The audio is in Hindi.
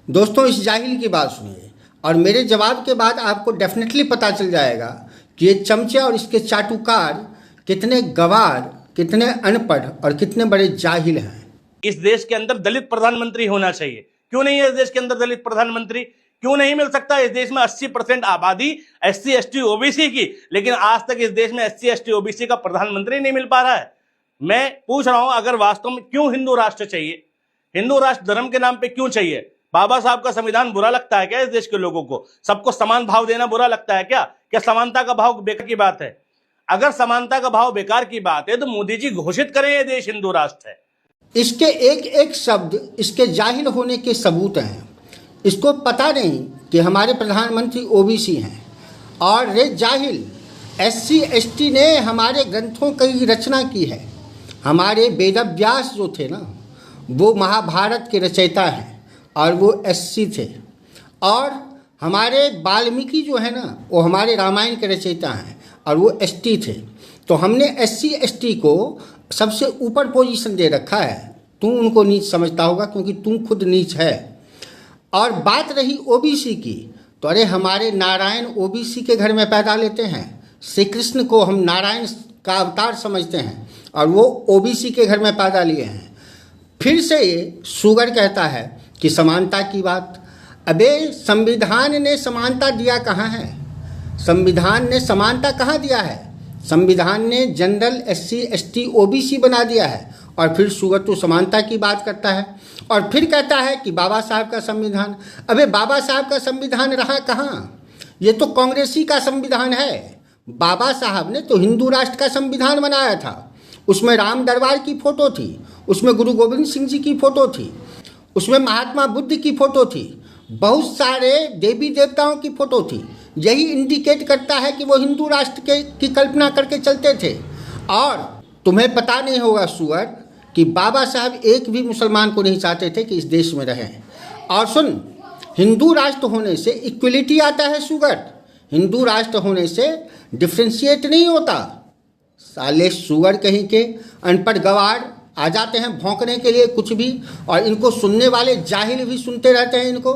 दोस्तों इस जाहिल की बात सुनिए और मेरे जवाब के बाद आपको डेफिनेटली पता चल जाएगा कि ये चमचे और इसके चाटुकार कितने गवार, कितने अनपढ़ और कितने बड़े जाहिल हैं। इस देश के अंदर दलित प्रधानमंत्री होना चाहिए। क्यों नहीं है इस देश के अंदर दलित प्रधानमंत्री? क्यों नहीं मिल सकता? इस देश में 80% आबादी SC ST OBC की, लेकिन आज तक इस देश में SC ST OBC का प्रधानमंत्री नहीं मिल पा रहा है। मैं पूछ रहा हूं, अगर वास्तव में क्यों हिंदू राष्ट्र चाहिए? हिंदू राष्ट्र धर्म के नाम पे क्यों चाहिए? बाबा साहब का संविधान बुरा लगता है क्या इस देश के लोगों को? सबको समान भाव देना बुरा लगता है क्या? क्या समानता का भाव बेकार की बात है? अगर समानता का भाव बेकार की बात है तो मोदी जी घोषित करें ये देश हिंदू राष्ट्र है। इसके एक एक शब्द इसके जाहिल होने के सबूत हैं। इसको पता नहीं कि हमारे प्रधानमंत्री OBC हैं। और रे जाहिल, SC ST ने हमारे ग्रंथों की रचना की है। हमारे वेदव्यास जो थे ना, वो महाभारत के रचयिता हैं और वो SC थे। और हमारे वाल्मीकि जो है ना, वो हमारे रामायण के रचयिता हैं और वो ST थे। तो हमने SC ST को सबसे ऊपर पोजीशन दे रखा है। तू उनको नीच समझता होगा क्योंकि तू खुद नीच है। और बात रही OBC की, तो अरे हमारे नारायण OBC के घर में पैदा लेते हैं। श्री कृष्ण को हम नारायण का अवतार समझते हैं और वो OBC के घर में पैदा लिए हैं। फिर से ये शुगर कहता है कि समानता की बात। अबे संविधान ने समानता दिया कहाँ है? संविधान ने समानता कहाँ दिया है? संविधान ने जनरल SC ST OBC बना दिया है। और फिर शुगर तो समानता की बात करता है और फिर कहता है कि बाबा साहब का संविधान। अबे बाबा साहब का संविधान रहा कहाँ? ये तो कांग्रेसी का संविधान है। बाबा साहब ने तो हिंदू राष्ट्र का संविधान बनाया था। उसमें राम दरबार की फ़ोटो थी, उसमें गुरु गोविंद सिंह जी की फ़ोटो थी, उसमें महात्मा बुद्ध की फ़ोटो थी, बहुत सारे देवी देवताओं की फ़ोटो थी। यही इंडिकेट करता है कि वो हिंदू राष्ट्र की कल्पना करके चलते थे। और तुम्हें पता नहीं होगा सुअर कि बाबा साहब एक भी मुसलमान को नहीं चाहते थे कि इस देश में रहें। और सुन, हिंदू राष्ट्र होने से इक्वलिटी आता है सुगर। हिंदू राष्ट्र होने से डिफ्रेंशिएट नहीं होता। साले सुगर कहीं के अनपढ़ गवार आ जाते हैं भौंकने के लिए कुछ भी, और इनको सुनने वाले जाहिल भी सुनते रहते हैं इनको।